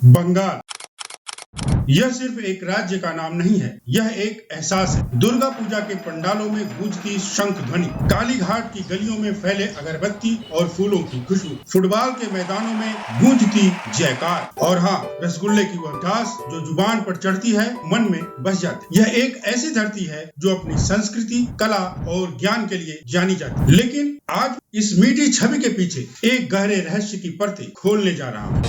बंगाल यह सिर्फ एक राज्य का नाम नहीं है, यह एक एहसास है। दुर्गा पूजा के पंडालों में गूंजती शंख ध्वनि, काली घाट की गलियों में फैले अगरबत्ती और फूलों की खुशबू, फुटबॉल के मैदानों में गूंजती जयकार, और हाँ, रसगुल्ले की वह घास जो जुबान पर चढ़ती है, मन में बस जाती। यह एक ऐसी धरती है जो अपनी संस्कृति, कला और ज्ञान के लिए जानी जाती है। लेकिन आज इस मीठी छवि के पीछे एक गहरे रहस्य की परतें खोलने जा रहा हूँ।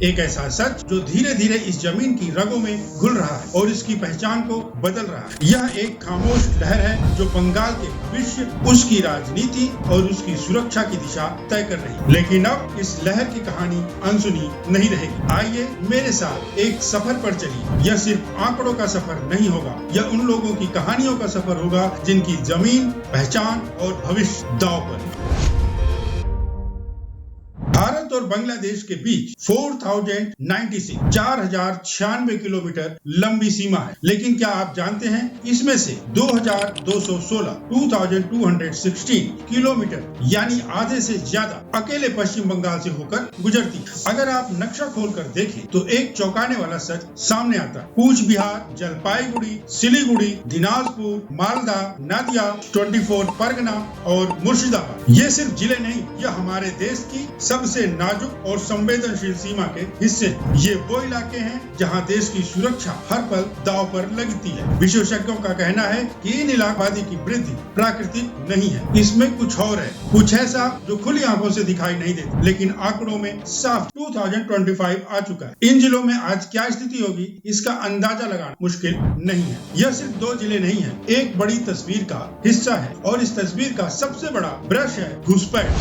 एक ऐसा सच जो धीरे धीरे इस जमीन की रगों में घुल रहा है और इसकी पहचान को बदल रहा है। यह एक खामोश लहर है जो बंगाल के भविष्य, उसकी राजनीति और उसकी सुरक्षा की दिशा तय कर रही है। लेकिन अब इस लहर की कहानी अनसुनी नहीं रहेगी। आइए मेरे साथ एक सफर पर चलिए। यह सिर्फ आंकड़ों का सफर नहीं होगा, यह उन लोगों की कहानियों का सफर होगा जिनकी जमीन, पहचान और भविष्य दांव पर। भारत और बांग्लादेश के बीच 4096 किलोमीटर लंबी सीमा है। लेकिन क्या आप जानते हैं, इसमें से 2216 किलोमीटर यानी आधे से ज्यादा अकेले पश्चिम बंगाल से होकर गुजरती है। अगर आप नक्शा खोलकर देखें तो एक चौंकाने वाला सच सामने आता है। कूच बिहार, जलपाईगुड़ी, सिलीगुड़ी, दिनाजपुर, मालदा, नदिया, 24 परगना और मुर्शिदाबाद, ये सिर्फ जिले नहीं, यह हमारे देश की सबसे नाजुक और संवेदनशील सीमा के हिस्से हैं। ये वो इलाके हैं जहां देश की सुरक्षा हर पल दांव पर लगती है। विशेषज्ञों का कहना है कि इन इलाकाबादी की वृद्धि प्राकृतिक नहीं है, इसमें कुछ और है, कुछ ऐसा जो खुली आंखों से दिखाई नहीं देता, लेकिन आंकड़ों में साफ 2025 आ चुका है। इन जिलों में आज क्या स्थिति होगी, इसका अंदाजा लगाना मुश्किल नहीं है। यह सिर्फ 2 जिले नहीं है, एक बड़ी तस्वीर का हिस्सा है, और इस तस्वीर का सबसे बड़ा ब्रश है घुसपैठ।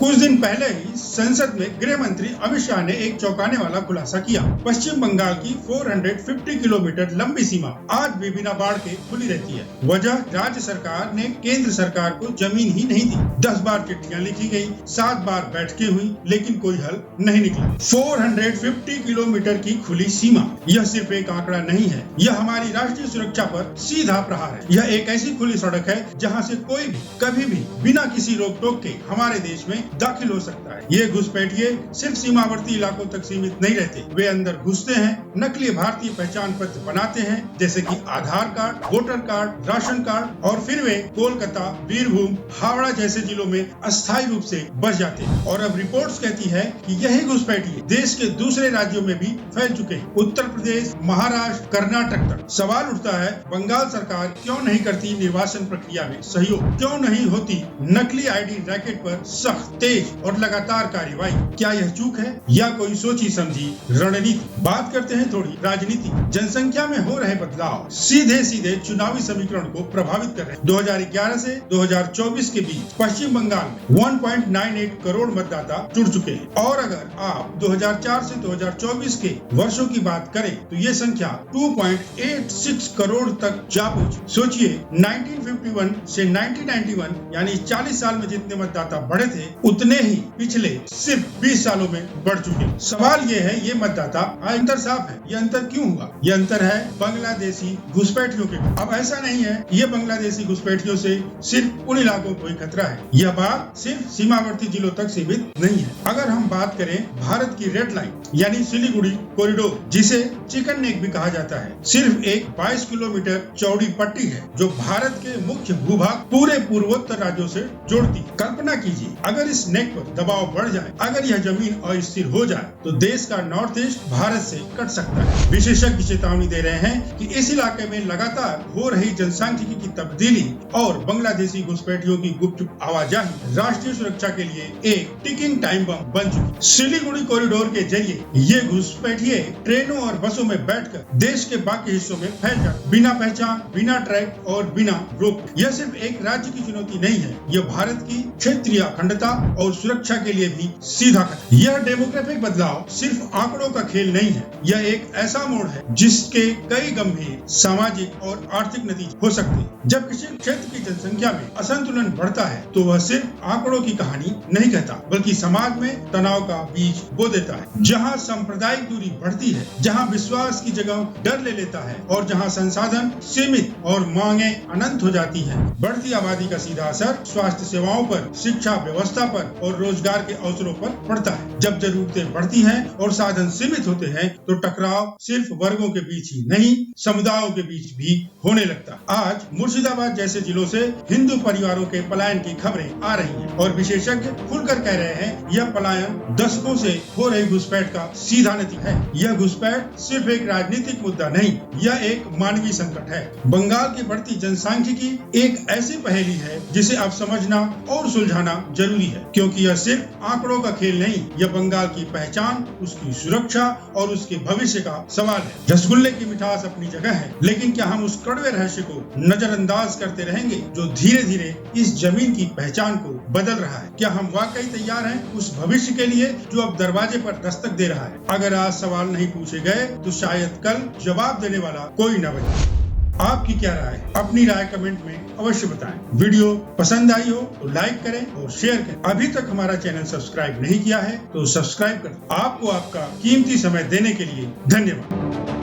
कुछ दिन पहले ही संसद में गृह मंत्री अमित शाह ने एक चौंकाने वाला खुलासा किया। पश्चिम बंगाल की 450 किलोमीटर लंबी सीमा आज भी बिना बाढ़ के खुली रहती है। वजह, राज्य सरकार ने केंद्र सरकार को जमीन ही नहीं दी। 10 बार चिट्ठियां लिखी गई, 7 बार बैठकें हुई, लेकिन कोई हल नहीं निकला। 450 किलोमीटर की खुली सीमा, यह सिर्फ एक आंकड़ा नहीं है, यह हमारी राष्ट्रीय सुरक्षा पर सीधा प्रहार है। यह एक ऐसी खुली सड़क है जहाँ से कोई भी कभी भी बिना किसी रोक टोक के हमारे देश में दाखिल हो सकता है। ये घुसपैठिए सिर्फ सीमावर्ती इलाकों तक सीमित नहीं रहते, वे अंदर घुसते हैं, नकली भारतीय पहचान पत्र बनाते हैं, जैसे कि Aadhaar card, voter card, ration card, और फिर वे कोलकाता, बीरभूम, हावड़ा जैसे जिलों में अस्थायी रूप से बस जाते हैं। और अब रिपोर्ट्स कहती है कि यही घुसपैठिए देश के दूसरे राज्यों में भी फैल चुके हैं, उत्तर प्रदेश, महाराष्ट्र, कर्नाटक तक। सवाल उठता है, बंगाल सरकार क्यों नहीं करती निर्वाचन प्रक्रिया में सहयोग, क्यों नहीं होती नकली आईडी रैकेट पर सख्त, तेज और लगातार कार्रवाई? क्या यह चूक है या कोई सोची समझी रणनीति? बात करते हैं थोड़ी राजनीति। जनसंख्या में हो रहे बदलाव सीधे सीधे चुनावी समीकरण को प्रभावित कर रहे हैं। 2011 से 2024 के बीच पश्चिम बंगाल में 1.98 करोड़ मतदाता जुड़ चुके हैं, और अगर आप 2004 से 2024 के वर्षों की बात करें तो ये संख्या 2.86 करोड़ तक जा पहुंची। सोचिए, 1951 से 1991 यानी 40 साल में जितने मतदाता बढ़े थे, उतने ही पिछले सिर्फ 20 सालों में बढ़ चुके। सवाल ये है, ये मतदाता अंतर साफ है, ये अंतर क्यों हुआ? ये अंतर है बांग्लादेशी घुसपैठियों के। अब ऐसा नहीं है ये बांग्लादेशी घुसपैठियों से सिर्फ उन इलाकों को ही खतरा है, यह बात सिर्फ सीमावर्ती जिलों तक सीमित नहीं है। अगर हम बात करें भारत की रेड लाइन यानी सिलीगुड़ी कॉरिडोर, जिसे चिकन नेक भी कहा जाता है, सिर्फ एक 22 किलोमीटर चौड़ी पट्टी है जो भारत के मुख्य भूभाग पूरे पूर्वोत्तर राज्यों से जोड़ती है। कल्पना कीजिए, अगर इस नेक पर दबाव बढ़ जाए, अगर यह जमीन अस्थिर हो जाए, तो देश का नॉर्थ ईस्ट भारत से कट सकता है। विशेषज्ञ चेतावनी दे रहे हैं कि इस इलाके में लगातार हो रही जनसांख्यिकी की तब्दीली और बांग्लादेशी घुसपैठियों की गुपचुप आवाजाही राष्ट्रीय सुरक्षा के लिए एक टिकिंग टाइम बम बन चुकी। सिलीगुड़ी कॉरिडोर के जरिए ये घुसपैठिए ट्रेनों और बसों में बैठकर देश के बाकी हिस्सों में फैल जाते, बिना पहचान, बिना ट्रैक और बिना रोक। यह सिर्फ एक राज्य की चुनौती नहीं है, यह भारत की क्षेत्रीय अखंडता और सुरक्षा के लिए भी सीधा खतरा। यह डेमोग्राफिक बदलाव सिर्फ आंकड़ों का खेल नहीं है, यह एक ऐसा मोड़ है जिसके कई गंभीर सामाजिक और आर्थिक नतीजे हो सकते हैं। जब किसी क्षेत्र की जनसंख्या में असंतुलन बढ़ता है तो वह सिर्फ आंकड़ों की कहानी नहीं कहता, बल्कि समाज में तनाव का बीज बो देता है। जहाँ सांप्रदायिक दूरी बढ़ती है, जहाँ विश्वास की जगह डर ले लेता है, और जहाँ संसाधन सीमित और मांगे अनंत हो जाती हैं, बढ़ती आबादी का सीधा असर स्वास्थ्य सेवाओं पर, शिक्षा व्यवस्था पर और रोजगार के अवसरों पर पड़ता है। जब जरूरतें बढ़ती हैं और साधन सीमित होते हैं तो टकराव सिर्फ वर्गों के बीच ही नहीं, समुदायों के बीच भी होने लगता है। आज मुर्शिदाबाद जैसे जिलों से हिंदू परिवारों के पलायन की खबरें आ रही हैं और विशेषज्ञ खुलकर कह रहे हैं यह पलायन दशकों से हो रही घुसपैठ का सीधा नतीजा है। यह घुसपैठ सिर्फ एक राजनीतिक मुद्दा नहीं, यह एक मानवीय संकट है। बंगाल की बढ़ती जनसांख्यिकी एक ऐसी पहेली है जिसे अब समझना और सुलझाना जरूरी है, क्योंकि यह सिर्फ आंकड़ों का खेल नहीं, यह बंगाल की पहचान, उसकी सुरक्षा और उसके भविष्य का सवाल है। रसगुल्ले की मिठास अपनी जगह है, लेकिन क्या हम उस कड़वे रहस्य को नजरअंदाज करते रहेंगे जो धीरे धीरे इस जमीन की पहचान को बदल रहा है? क्या हम वाकई तैयार हैं उस भविष्य के लिए जो अब दरवाजे पर दस्तक दे रहा है? अगर आज सवाल नहीं पूछे गए तो शायद कल जवाब देने वाला कोई न बचे। आपकी क्या राय है? अपनी राय कमेंट में अवश्य बताएं। वीडियो पसंद आई हो तो लाइक करें और शेयर करें। अभी तक हमारा चैनल सब्सक्राइब नहीं किया है तो सब्सक्राइब करें। आपको आपका कीमती समय देने के लिए धन्यवाद।